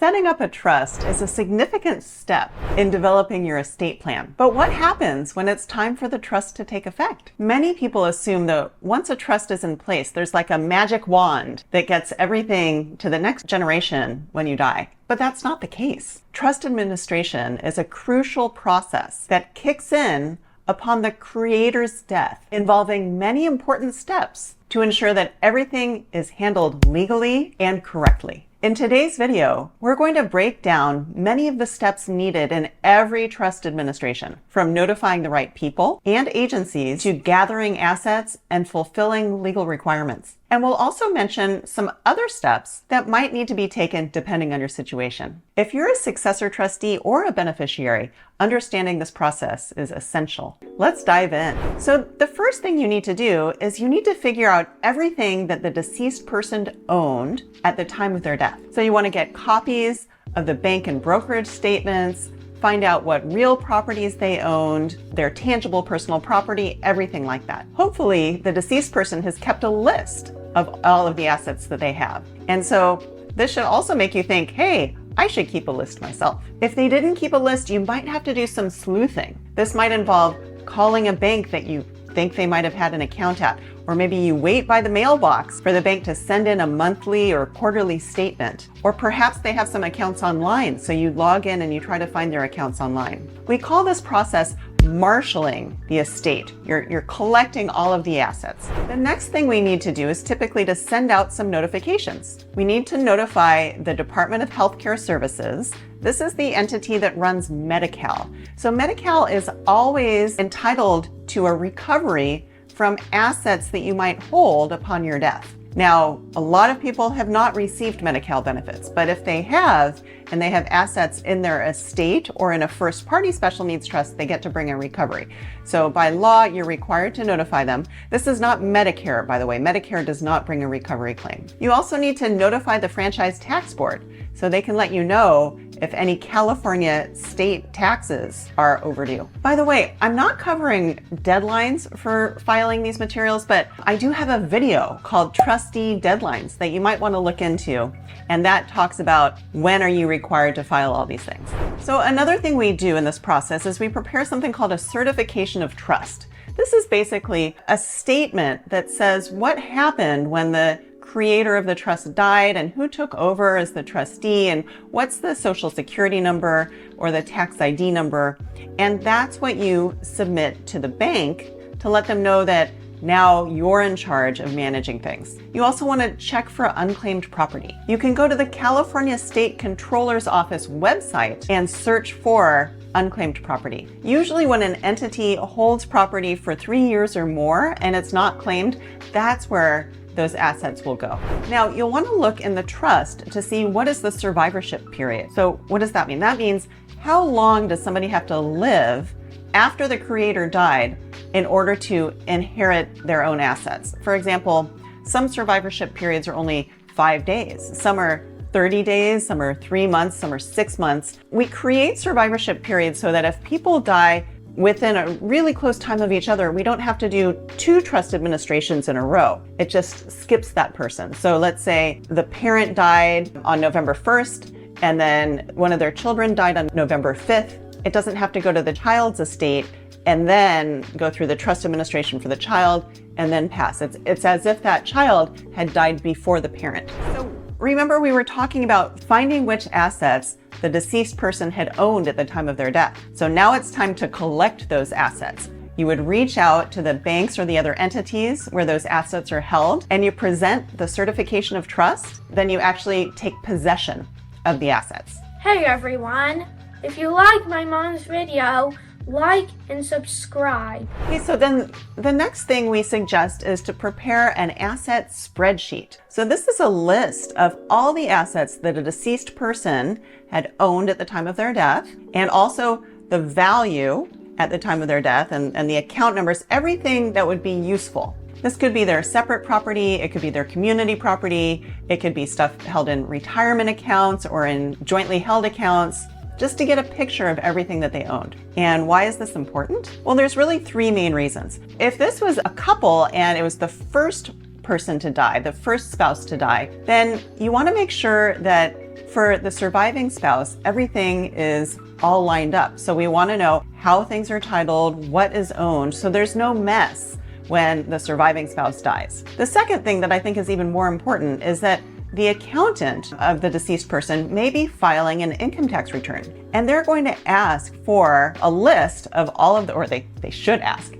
Setting up a trust is a significant step in developing your estate plan. But what happens when it's time for the trust to take effect? Many people assume that once a trust is in place, there's like a magic wand that gets everything to the next generation when you die. But that's not the case. Trust administration is a crucial process that kicks in upon the creator's death, involving many important steps to ensure that everything is handled legally and correctly. In today's video, we're going to break down many of the steps needed in every trust administration, from notifying the right people and agencies to gathering assets and fulfilling legal requirements. And we'll also mention some other steps that might need to be taken depending on your situation. If you're a successor trustee or a beneficiary, understanding this process is essential. Let's dive in. So the first thing you need to do is you need to figure out everything that the deceased person owned at the time of their death. So you want to get copies of the bank and brokerage statements, find out what real properties they owned, their tangible personal property, everything like that. Hopefully, the deceased person has kept a list of all of the assets that they have. And so this should also make you think, hey, I should keep a list myself. If they didn't keep a list, you might have to do some sleuthing. This might involve calling a bank that you think they might have had an account at, or maybe you wait by the mailbox for the bank to send in a monthly or quarterly statement. Or perhaps they have some accounts online, so you log in and you try to find their accounts online. We call this process marshaling the estate. You're collecting all of the assets. The next thing we need to do is typically to send out some notifications. We need to notify the Department of Healthcare Services. This is the entity that runs Medi-Cal. So Medi-Cal is always entitled to a recovery from assets that you might hold upon your death. Now, a lot of people have not received Medi-Cal benefits, but if they have, and they have assets in their estate or in a first-party special needs trust, they get to bring a recovery. So by law, you're required to notify them. This is not Medicare, by the way. Medicare does not bring a recovery claim. You also need to notify the Franchise Tax Board so they can let you know if any California state taxes are overdue. By the way, I'm not covering deadlines for filing these materials, but I do have a video called Trustee Deadlines that you might want to look into. And that talks about when are you required to file all these things. So another thing we do in this process is we prepare something called a certification of trust. This is basically a statement that says what happened when the creator of the trust died and who took over as the trustee and what's the social security number or the tax ID number. And that's what you submit to the bank to let them know that now you're in charge of managing things. You also want to check for unclaimed property. You can go to the California State Controller's Office website and search for unclaimed property. Usually when an entity holds property for 3 years or more and it's not claimed, that's where those assets will go. Now, you'll want to look in the trust to see what is the survivorship period. So what does that mean? That means how long does somebody have to live after the creator died in order to inherit their own assets? For example, some survivorship periods are only 5 days. Some are 30 days, some are 3 months, some are 6 months. We create survivorship periods so that if people die within a really close time of each other, we don't have to do 2 trust administrations in a row. It just skips that person. So let's say the parent died on November 1st, and then one of their children died on November 5th. It doesn't have to go to the child's estate and then go through the trust administration for the child and then pass. It's as if that child had died before the parent. So remember, we were talking about finding which assets the deceased person had owned at the time of their death. So now it's time to collect those assets. You would reach out to the banks or the other entities where those assets are held, and you present the certification of trust. Then you actually take possession of the assets. Hey everyone, if you like my mom's video, like and subscribe. Okay, so then the next thing we suggest is to prepare an asset spreadsheet. So this is a list of all the assets that a deceased person had owned at the time of their death, and also the value at the time of their death and the account numbers, everything that would be useful. This could be their separate property, it could be their community property, it could be stuff held in retirement accounts or in jointly held accounts, just to get a picture of everything that they owned. And why is this important? Well, there's really 3 main reasons. If this was a couple and it was the first person to die, the first spouse to die, then you want to make sure that For the surviving spouse, everything is all lined up. So we want to know how things are titled, what is owned, so there's no mess when the surviving spouse dies. The second thing that I think is even more important is that the accountant of the deceased person may be filing an income tax return, and they're going to ask for a list of all of the, or they should ask,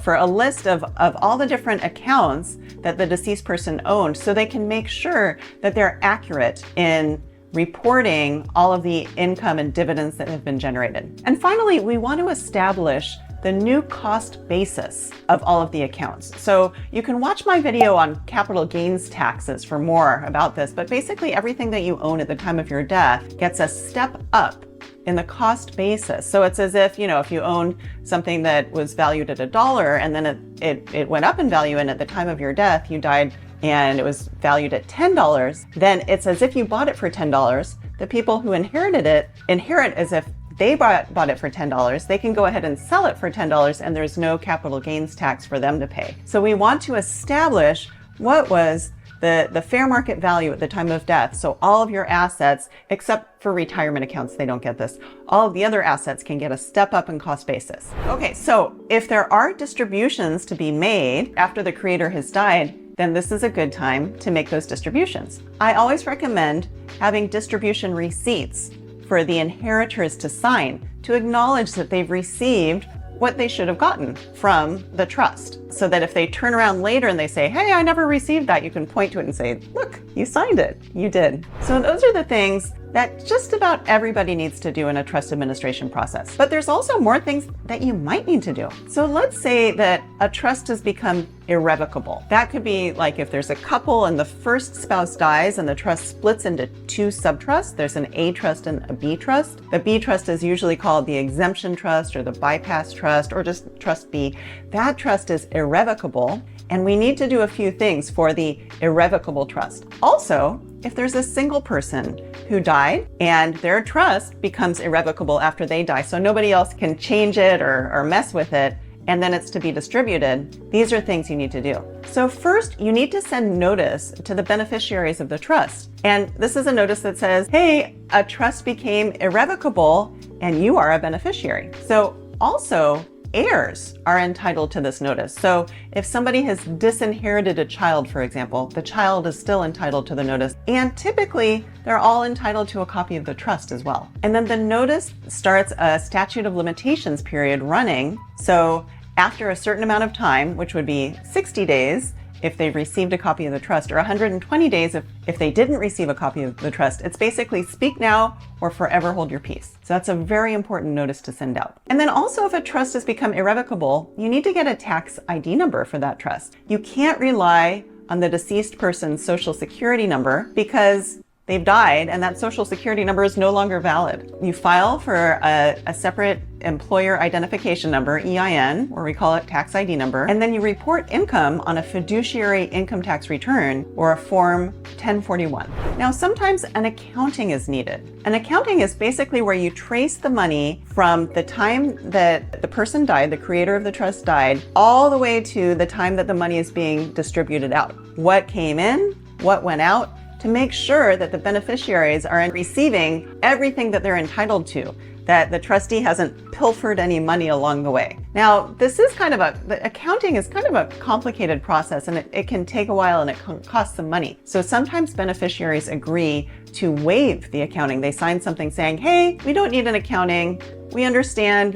for a list of all the different accounts that the deceased person owned, so they can make sure that they're accurate in reporting all of the income and dividends that have been generated. And finally, we want to establish the new cost basis of all of the accounts. So you can watch my video on capital gains taxes for more about this, but basically everything that you own at the time of your death gets a step up in the cost basis. So it's as if, if you owned something that was valued at $1 and then it went up in value, and at the time of your death, you died and it was valued at $10, then it's as if you bought it for $10. The people who inherited it inherit as if they bought it for $10, they can go ahead and sell it for $10, and there's no capital gains tax for them to pay. So we want to establish what was the fair market value at the time of death. So all of your assets, except for retirement accounts, they don't get this. All of the other assets can get a step up in cost basis. Okay, so if there are distributions to be made after the creator has died, then this is a good time to make those distributions. I always recommend having distribution receipts for the inheritors to sign to acknowledge that they've received what they should have gotten from the trust, so that if they turn around later and they say, hey, I never received that, you can point to it and say, look, you signed it, you did. So those are the things that just about everybody needs to do in a trust administration process. But there's also more things that you might need to do. So let's say that a trust has become irrevocable. That could be like if there's a couple and the first spouse dies and the trust splits into two subtrusts. There's an A trust and a B trust. The B trust is usually called the exemption trust or the bypass trust or just trust B. That trust is irrevocable, and we need to do a few things for the irrevocable trust. Also, if there's a single person who died and their trust becomes irrevocable after they die, so nobody else can change it or mess with it, and then it's to be distributed, these are things you need to do. So first, you need to send notice to the beneficiaries of the trust. And this is a notice that says, hey, a trust became irrevocable and you are a beneficiary. So also, heirs are entitled to this notice. So if somebody has disinherited a child, for example, the child is still entitled to the notice. And typically, they're all entitled to a copy of the trust as well. And then the notice starts a statute of limitations period running. So after a certain amount of time, which would be 60 days, if they've received a copy of the trust, or 120 days if they didn't receive a copy of the trust. It's basically speak now or forever hold your peace. So that's a very important notice to send out. And then also, if a trust has become irrevocable, you need to get a tax ID number for that trust. You can't rely on the deceased person's social security number because they've died and that social security number is no longer valid. You file for a separate employer identification number, EIN, or we call it tax ID number, and then you report income on a fiduciary income tax return or a Form 1041. Now, sometimes an accounting is needed. An accounting is basically where you trace the money from the time that the person died, the creator of the trust died, all the way to the time that the money is being distributed out. What came in, what went out, to make sure that the beneficiaries are receiving everything that they're entitled to, that the trustee hasn't pilfered any money along the way. Now, this is the accounting is kind of a complicated process, and it can take a while and it costs some money. So sometimes beneficiaries agree to waive the accounting. They sign something saying, hey, we don't need an accounting. We understand,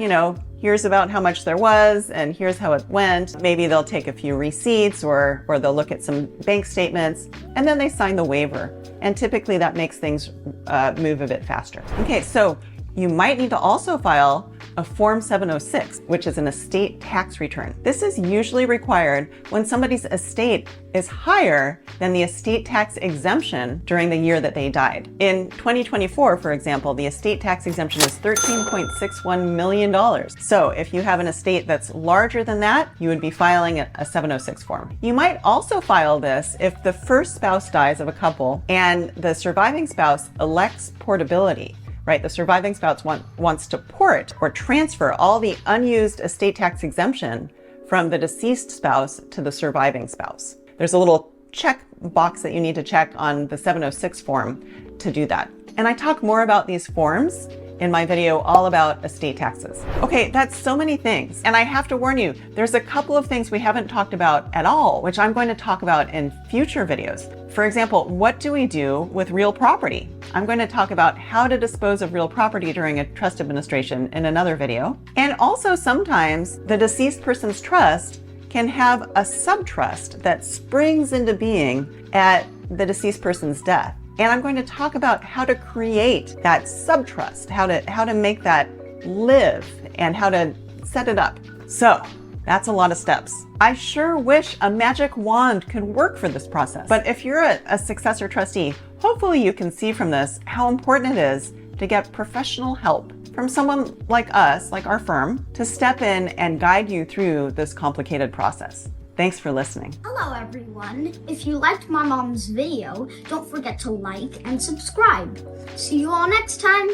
here's about how much there was and here's how it went. Maybe they'll take a few receipts or they'll look at some bank statements, and then they sign the waiver. And typically that makes things move a bit faster. Okay, so you might need to also file a Form 706, which is an estate tax return. This is usually required when somebody's estate is higher than the estate tax exemption during the year that they died. In 2024, for example, the estate tax exemption is $13.61 million. So if you have an estate that's larger than that, you would be filing a 706 form. You might also file this if the first spouse dies of a couple and the surviving spouse elects portability. Right, the surviving spouse wants to port or transfer all the unused estate tax exemption from the deceased spouse to the surviving spouse. There's a little check box that you need to check on the 706 form to do that. And I talk more about these forms in my video all about estate taxes. Okay, that's so many things. And I have to warn you, there's a couple of things we haven't talked about at all, which I'm going to talk about in future videos. For example, what do we do with real property? I'm going to talk about how to dispose of real property during a trust administration in another video. And also sometimes the deceased person's trust can have a subtrust that springs into being at the deceased person's death. And I'm going to talk about how to create that subtrust, how to make that live and how to set it up. So that's a lot of steps. I sure wish a magic wand could work for this process. But if you're a successor trustee, hopefully you can see from this how important it is to get professional help from someone like us, like our firm, to step in and guide you through this complicated process. Thanks for listening. Hello everyone. If you liked my mom's video, don't forget to like and subscribe. See you all next time.